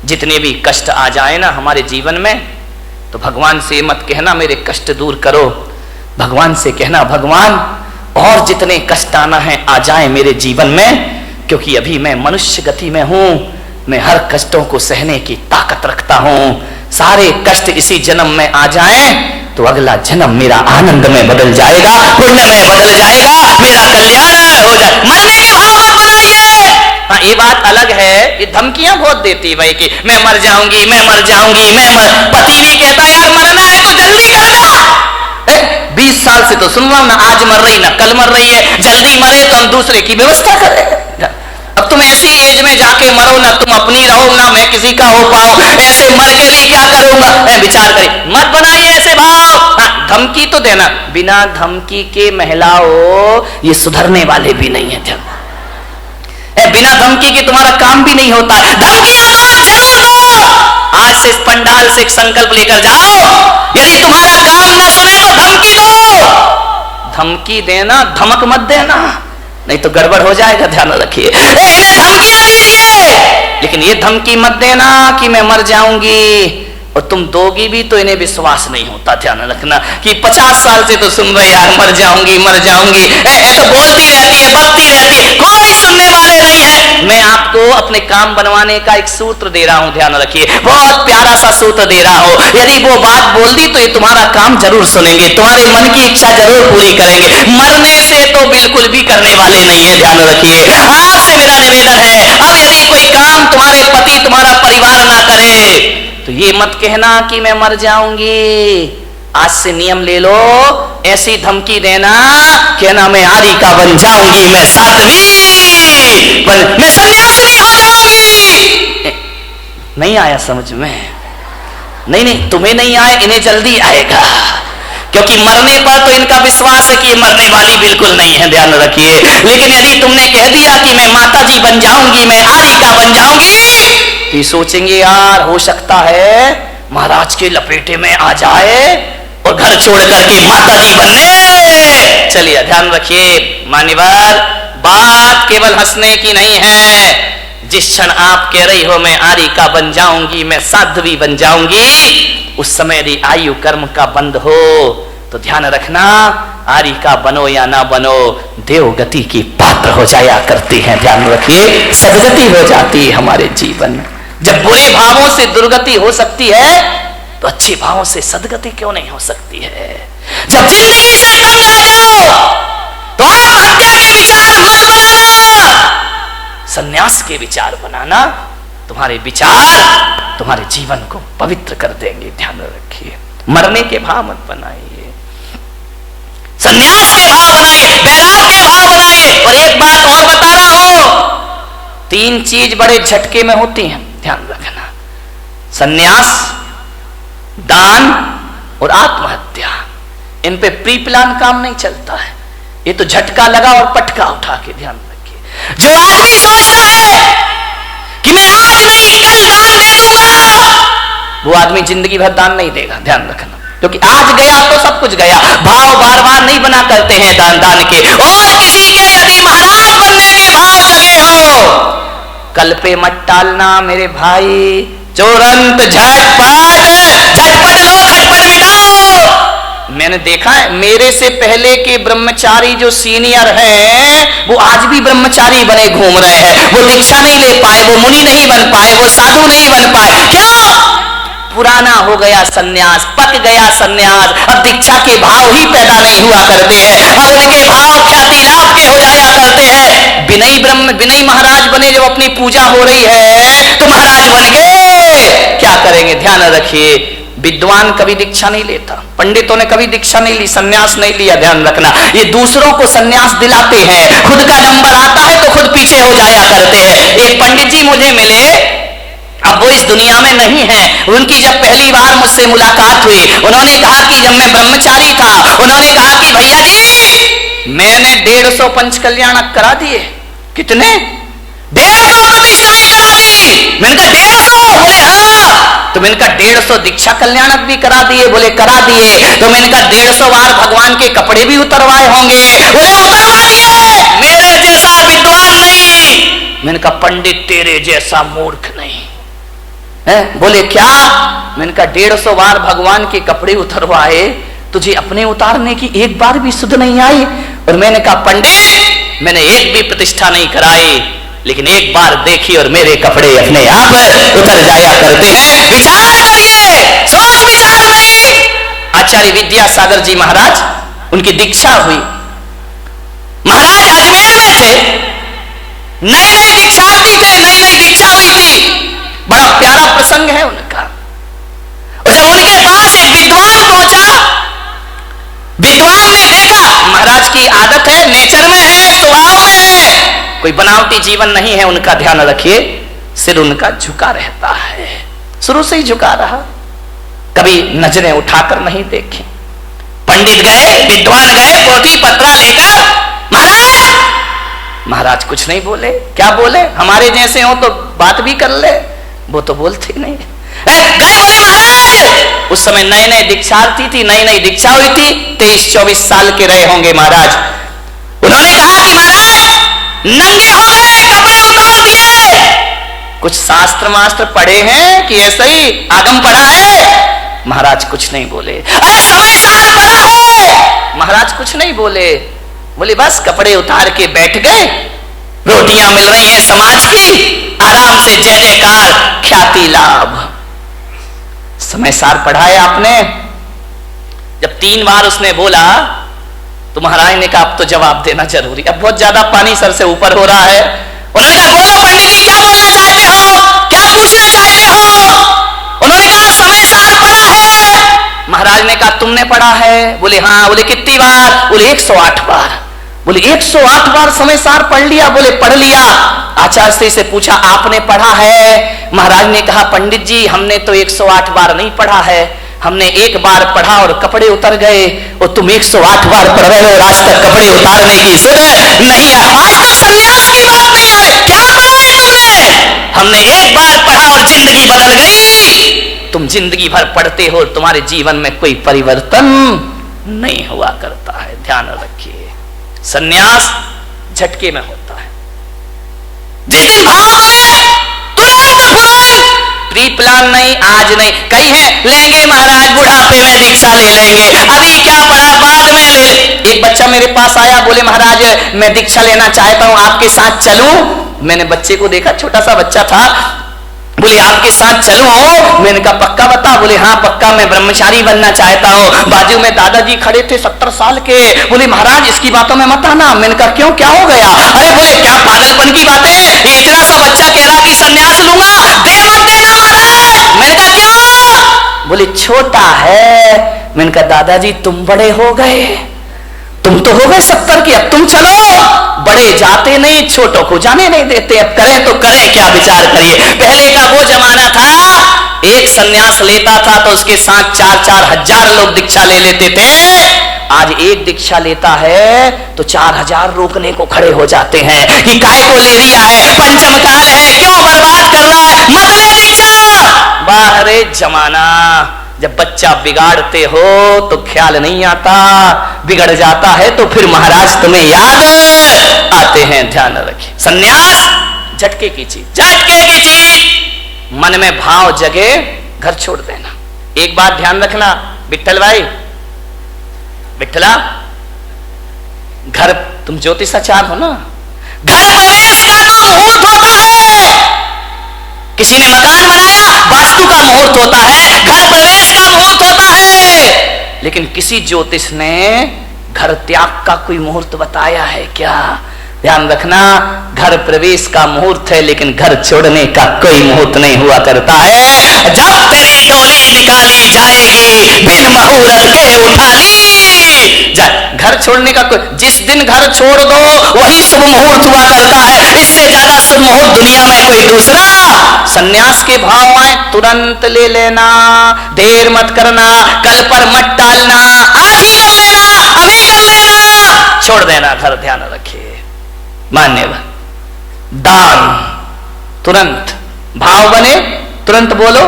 जितने भी कष्ट आ जाए ना हमारे जीवन में, तो भगवान से मत कहना मेरे कष्ट दूर करो, भगवान से कहना भगवान और जितने कष्ट आना है आ जाए मेरे जीवन में, क्योंकि अभी मैं मनुष्य गति में हूं, मैं हर कष्टों को सहने की ताकत रखता हूं। सारे कष्ट इसी जन्म में आ जाएं तो अगला जन्म मेरा आनंद में बदल जाएगा, पुण्य में बदल जाएगा, मेरा कल्याण हो जाए। मरने के भाव मत बनाइए। हाँ, ये बात अलग है, ये धमकियां बहुत देती भाई कि मैं मर जाऊंगी, मैं मर जाऊंगी, पति भी कहता यार मरना है तो जल्दी कर दो। 20 साल से तो सुन रहा हूं ना, आज मर रही ना कल मर रही है, जल्दी मरे तो हम दूसरे की व्यवस्था करें। अब तुम ऐसी एज में जाके मरो ना, तुम अपनी रहो ना मैं किसी का हो पाऊं, ऐसे मर के भी क्या करूंगा, विचार करें। मत बनाइए ऐसे भाव। हाँ, धमकी तो देना, बिना धमकी के महिलाओं ये सुधरने वाले भी नहीं है। ध्यान, बिना धमकी के तुम्हारा काम भी नहीं होता। धमकियां दो, जरूर दो। आज से इस पंडाल से एक संकल्प लेकर जाओ, यदि तुम्हारा काम न सुने तो धमकी दो। धमकी देना, धमक मत देना, नहीं तो गड़बड़ हो जाएगा, ध्यान रखिए। इन्हें धमकियां दीजिए, लेकिन ये धमकी मत देना कि मैं मर जाऊंगी, और तुम दोगी भी तो इन्हें विश्वास नहीं होता। ध्यान रखना कि 50 साल से तो सुन रहे यार मर जाऊंगी मर जाऊंगी, तो बोलती रहती है, बकती रहती है, कोई सुनने वाले नहीं है। मैं आपको अपने काम बनवाने का एक सूत्र दे रहा हूं, ध्यान रखिए, बहुत प्यारा सा सूत्र दे रहा हूं। यदि वो बात बोल दी तो ये तुम्हारा काम जरूर सुनेंगे, तुम्हारे मन की इच्छा जरूर पूरी करेंगे। मरने से तो बिल्कुल भी करने वाले नहीं है, ध्यान रखिए। आज से मेरा निवेदन है, अब यदि कोई काम तुम्हारे पति तुम्हारा परिवार ना करे तो ये मत कहना कि मैं मर जाऊंगी। आज से नियम ले लो, ऐसी धमकी देना, कहना मैं आरी का बन जाऊंगी, मैं साध्वी, मैं सन्यासिनी हो जाऊंगी। नहीं आया समझ में? नहीं, तुम्हें नहीं आए, इन्हें जल्दी आएगा, क्योंकि मरने पर तो इनका विश्वास है कि मरने वाली बिल्कुल नहीं है, ध्यान रखिए। लेकिन यदि तुमने कह दिया कि मैं माता जी बन जाऊंगी, मैं आरी का बन जाऊंगी, तो ये सोचेंगे यार हो सकता है महाराज के लपेटे में आ जाए और घर छोड़ करके माता जी बनने। चलिए ध्यान रखिए मान्यवर, बात केवल हंसने की नहीं है। जिस क्षण आप कह रही हो मैं आरी का बन जाऊंगी, मैं साध्वी बन जाऊंगी, उस समय यदि आयु कर्म का बंद हो तो ध्यान रखना, आरी का बनो या ना बनो, देवगति की पात्र हो जाया करती हैं। ध्यान रखिए, सदगति हो जाती है हमारे जीवन में। जब बुरे भावों से दुर्गति हो सकती है तो अच्छे भावों से सदगति क्यों नहीं हो सकती है? जब जिंदगी से तंग आ जाओ तो आत्महत्या के विचार मत बनाना, संन्यास के विचार बनाना। तुम्हारे विचार तुम्हारे जीवन को पवित्र कर देंगे, ध्यान रखिए। मरने के भाव मत बनाइए, संन्यास के भाव बनाइए, वैराग्य के भाव बनाइए। और एक बात और बता रहा हूं, 3 चीज बड़े झटके में होती हैं, ध्यान रखना, संन्यास, दान और आत्महत्या। इन पे प्री प्लान काम नहीं चलता है, ये तो झटका लगा और पटका उठा के। ध्यान रखिए, जो आदमी सोचता है कि मैं आज नहीं कल दान दे दूंगा, वो आदमी जिंदगी भर दान नहीं देगा, ध्यान रखना। क्योंकि आज गया तो सब कुछ गया, भाव बार बार नहीं बना करते हैं दान के। और किसी के यदि महाराज बनने के भाव जगे हो, कल पे मत टालना मेरे भाई, तुरंत झटपट लो, झटपट मिटाओ। मैंने देखा है मेरे से पहले के ब्रह्मचारी जो सीनियर हैं वो आज भी ब्रह्मचारी बने घूम रहे हैं। वो दीक्षा नहीं ले पाए, वो मुनि नहीं बन पाए, वो साधु नहीं बन पाए। क्यों? पुराना हो गया सन्यास, पक गया सन्यास, अब दीक्षा के भाव ही पैदा नहीं हुआ करते हैं, अब उनके भाव ख्याति लाभ के हो जाया करते हैं। विनय महाराज बने, जब अपनी पूजा हो रही है तो महाराज बन गए, क्या करेंगे? ध्यान रखिए, विद्वान कभी दीक्षा नहीं लेता, पंडितों ने कभी दीक्षा नहीं ली, सन्यास नहीं लिया, ध्यान रखना। ये दूसरों को सन्यास दिलाते हैं, खुद का नंबर आता है तो खुद पीछे हो जाया करते हैं। एक पंडित जी मुझे मिले, अब वो इस दुनिया में नहीं है। उनकी जब पहली बार मुझसे मुलाकात हुई, उन्होंने कहा कि जब मैं ब्रह्मचारी था, उन्होंने कहा कि भैया जी मैंने 150 पंच कल्याणक करा दिए। कितने? 150 प्रतिष्ठाएं करा दी। मैंने कहा 150? बोले हाँ। तो मैंने कहा 150 दीक्षा कल्याणक भी करा दिए? बोले करा दिए। तो मैंने कहा 150 बार भगवान के कपड़े भी उतरवाए होंगे? बोले उतरवा दिए। मेरे जैसा विद्वान नहीं। मैंने कहा पंडित तेरे जैसा मूर्ख नहीं। बोले क्या? मैंने कहा 150 बार भगवान के कपड़े उतरवाए, तुझे अपने उतारने की एक बार भी सुध नहीं आई। और मैंने कहा पंडित, मैंने एक भी प्रतिष्ठा नहीं कराई, लेकिन एक बार देखी और मेरे कपड़े अपने आप उतर जाया करते हैं। विचार करिए, सोच विचार नहीं। आचार्य विद्यासागर जी महाराज, उनकी दीक्षा हुई। महाराज अजमेर में थे, नए नए दीक्षार्थी थे, नई नई दीक्षा हुई थी। बड़ा प्यारा प्रसंग है उनका। और जब उनके पास एक विद्वान पहुंचा, विद्वान ने देखा, महाराज की आदत है, नेचर में है, स्वभाव में है, कोई बनावटी जीवन नहीं है उनका, ध्यान रखिए। सिर उनका झुका रहता है, शुरू से ही झुका रहा, कभी नजरें उठाकर नहीं देखी। पंडित गए, विद्वान गए, पोथी पत्रा लेकर, महाराज कुछ नहीं बोले। क्या बोले? हमारे जैसे हो तो बात भी कर ले, वो तो बोलते ही नहीं। गए, बोले महाराज, उस समय नए नए दीक्षार्थी थी, नई नई दीक्षा हुई थी, 23-24 साल के रहे होंगे महाराज। उन्होंने कहा कि महाराज नंगे हो गए, कपड़े उतार दिए, कुछ शास्त्र मास्त्र पढ़े हैं कि ऐसा ही आगम पढ़ा है? महाराज कुछ नहीं बोले। अरे समय सार पड़ा है, महाराज कुछ नहीं बोले। बोले बस कपड़े उतार के बैठ गए, रोटियां मिल रही हैं समाज की, आराम से जय जयकार, ख्याति लाभ। समय सार पढ़ाया आपने। जब 3 बार उसने बोला तो महाराज ने कहा अब तो जवाब देना जरूरी, अब बहुत ज्यादा पानी सर से ऊपर हो रहा है। उन्होंने कहा बोलो पंडित जी, क्या बोलना चाहते हो, क्या पूछना चाहते हो? उन्होंने कहा समय सार पढ़ा है। महाराज ने कहा तुमने पढ़ा है? बोले हाँ। बोले कितनी बार? बोले 108 बार। बोले 108 बार समय सार पढ़ लिया? बोले पढ़ लिया। आचार्य से पूछा आपने पढ़ा है? महाराज ने कहा पंडित जी हमने तो 108 बार नहीं पढ़ा है, हमने एक बार पढ़ा और कपड़े उतर गए, और तुम 108 बार पढ़ रहे हो और आज तक कपड़े उतारने की सुध नहीं है। आज तक सन्यास की बात नहीं है, क्या पढ़ा है तुमने? हमने एक बार पढ़ा और जिंदगी बदल गई। तुम जिंदगी भर पढ़ते हो, तुम्हारे जीवन में कोई परिवर्तन नहीं हुआ करता है। ध्यान रखिए, सन्यास झटके में होता है। जिस दिन भाव बने तुरंत प्री प्लान नहीं, आज नहीं। कई हैं लेंगे महाराज बुढ़ापे में दीक्षा ले लेंगे, अभी क्या पढ़ा बाद में ले। एक बच्चा मेरे पास आया, बोले महाराज मैं दीक्षा लेना चाहता हूं, आपके साथ चलूं? मैंने बच्चे को देखा, छोटा सा बच्चा था। बोले आपके साथ चलूं? मैंने कहा पक्का बता? बोले हाँ पक्का, मैं ब्रह्मचारी बनना चाहता हूं। बाजू में दादाजी खड़े थे 70 साल के। बोले महाराज इसकी बातों में मत आना। मैंने कहा क्यों, क्या हो गया? अरे बोले क्या पागलपन की बात है, ये इतना सा बच्चा कह रहा कि सन्यास लूंगा, दे मत देना महाराज। मैंने कहा क्यों? बोले छोटा है। मैंने कहा दादाजी तुम बड़े हो गए, तुम तो हो गए 70 के, अब तुम चलो। बड़े जाते नहीं, छोटों को जाने नहीं देते, अब करें तो करें क्या, विचार करिए। पहले का वो जमाना था, एक सन्यास लेता था तो उसके साथ 4-4 हजार लोग दीक्षा ले लेते थे। आज एक दीक्षा लेता है तो 4000 रोकने को खड़े हो जाते हैं कि काय को ले लिया है, पंचम काल है, क्यों बर्बाद कर रहा है, मत ले दीक्षा। बाहरे जमाना, जब बच्चा बिगाड़ते हो तो ख्याल नहीं आता, बिगड़ जाता है तो फिर महाराज तुम्हें याद आते हैं। ध्यान रखिए, सन्यास झटके की चीज, झटके की चीज। मन में भाव जगे, घर छोड़ देना। एक बात ध्यान रखना विट्ठल भाई, विट्ठला, घर तुम ज्योतिषाचार हो ना, घर प्रवेश का तो मुहूर्त होता है। किसी ने मकान बनाया, वास्तु का मुहूर्त होता है, घर प्रवेश का मुहूर्त होता है। लेकिन किसी ज्योतिष ने घर त्याग का कोई मुहूर्त बताया है क्या? ध्यान रखना, घर प्रवेश का मुहूर्त है लेकिन घर छोड़ने का कोई मुहूर्त नहीं हुआ करता है। जब तेरी डोली निकाली जाएगी, बिन मुहूर्त के उठा ली जा। घर छोड़ने का कोई, जिस दिन घर छोड़ दो वही शुभ मुहूर्त हुआ करता है, इससे ज्यादा शुभ मुहूर्त दुनिया में कोई दूसरा। सन्यास के भाव आए तुरंत ले लेना, देर मत करना, कल पर मत टालना, आज ही कर लेना, अभी कर लेना, छोड़ देना घर। ध्यान रखिए, मान्यवर। दान तुरंत, भाव बने तुरंत बोलो।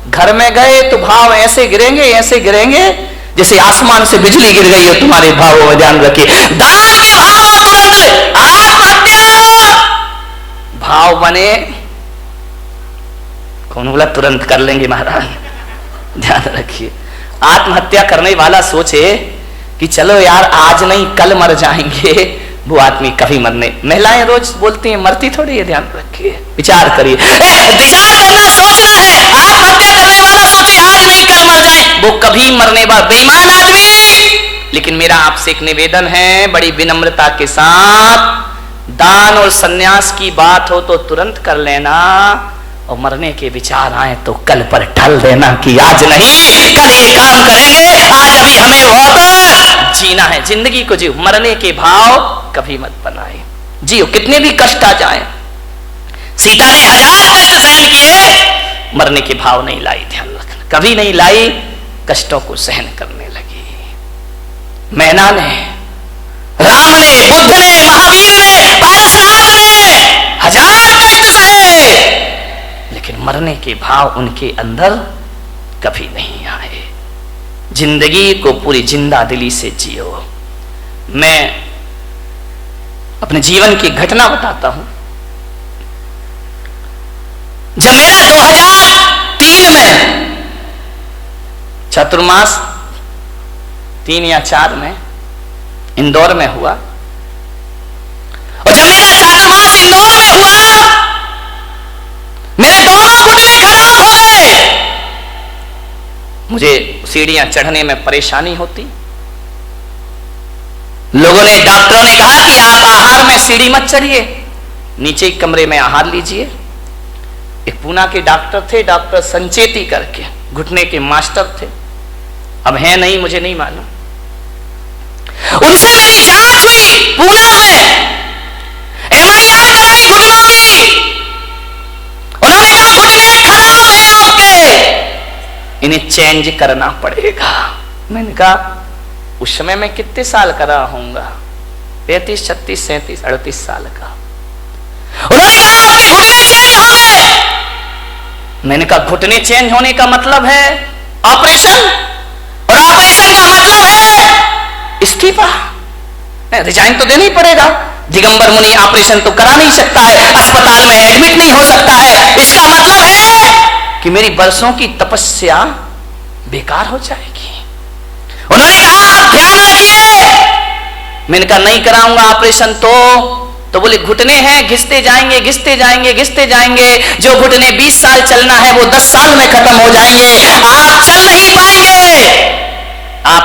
घर में गए तो भाव ऐसे गिरेंगे, ऐसे गिरेंगे जैसे आसमान से बिजली गिर गई हो तुम्हारे भावों में। ध्यान रखिए, दान के भाव तुरंत ले। आत्महत्या भाव बने, कौन बोला तुरंत कर लेंगे महाराज? ध्यान रखिए, आत्महत्या करने वाला सोचे कि चलो यार आज नहीं कल मर जाएंगे, वो आदमी कभी मरने, महिलाएं रोज बोलती हैं मरती थोड़ी है, ध्यान रखिए, विचार करिए, विचार करना, सोचना है। आत्महत्या करने वाला सोचे आज नहीं कल मर जाए, वो कभी मरने वाला बेईमान आदमी। लेकिन मेरा आपसे एक निवेदन है, बड़ी विनम्रता के साथ, दान और सन्यास की बात हो तो तुरंत कर लेना, और मरने के विचार आए तो कल पर टल देना कि आज नहीं कल ये काम करेंगे, आज अभी हमें बहुत जीना है, जिंदगी को जियो। मरने के भाव कभी मत बनाए, जियो कितने भी कष्ट आ जाए। सीता ने 1000 कष्ट सहन किए, मरने के भाव नहीं लाई, ध्यान रखना, कभी नहीं लाई, कष्टों को सहन करने लगी। मैना ने, राम ने, बुद्ध ने, महावीर ने, पारसनाथ ने 1000 कष्ट सहे, लेकिन मरने के भाव उनके अंदर कभी नहीं आए। जिंदगी को पूरी जिंदा दिली से जियो। मैं अपने जीवन की घटना बताता हूं। जब मेरा 2003 में चतुर्मास 3 या 4 में इंदौर में हुआ, और जब मेरा चातुर्मास इंदौर में हुआ, मेरे दोनों घुटने खराब हो गए। मुझे सीढ़ियां चढ़ने में परेशानी होती। लोगों ने, डॉक्टरों ने कहा कि आप आहार में सीढ़ी मत चढ़िए, नीचे कमरे में आहार लीजिए। एक पूना के डॉक्टर थे, डॉक्टर संचेती करके, घुटने के मास्टर थे, अब हैं नहीं मुझे नहीं मालूम। उनसे मेरी जांच हुई पूना में, MRI कराई घुटनों की। उन्होंने कहा घुटने खराब हैं आपके, इन्हें चेंज करना पड़ेगा। मैंने कहा उस समय मैं कितने साल का रहा होऊंगा, 35, 36, 37, 38 साल का। उन्होंने कहा आपके घुटने चेंज हो गए। मैंने कहा घुटने चेंज होने का मतलब है ऑपरेशन, और ऑपरेशन का मतलब है इस्तीफा, रिजाइन तो देना ही पड़ेगा। दिगंबर मुनि ऑपरेशन तो करा नहीं सकता है, अस्पताल में एडमिट नहीं हो सकता है, इसका मतलब है कि मेरी बरसों की तपस्या बेकार हो जाएगी। उन्होंने कहा आप ध्यान रखिए। मैंने कहा नहीं कराऊंगा ऑपरेशन तो बोले घुटने हैं, घिसते जाएंगे घिसते जाएंगे घिसते जाएंगे, जो घुटने 20 साल चलना है वो 10 साल में खत्म हो जाएंगे, आप चल नहीं पाएंगे। आप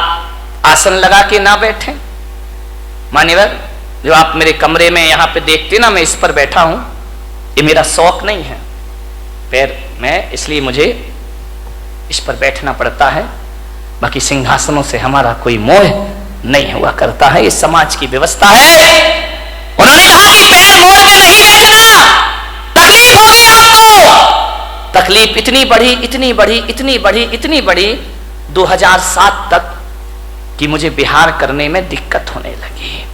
आसन लगा के ना बैठे। मान्यवर, जो आप मेरे कमरे में यहां पे देखते ना, मैं इस पर बैठा हूं, ये मेरा शौक नहीं है पैर में, इसलिए मुझे इस पर बैठना पड़ता है। बाकी सिंहासनों से हमारा कोई मोह नहीं हुआ करता है, ये समाज की व्यवस्था है। उन्होंने कहा कि पैर मोड़ के नहीं बैठना, तकलीफ होगी आपको। तकलीफ इतनी बढ़ी इतनी बढ़ी इतनी बढ़ी इतनी बढ़ी 2007 तक कि मुझे बिहार करने में दिक्कत होने लगी।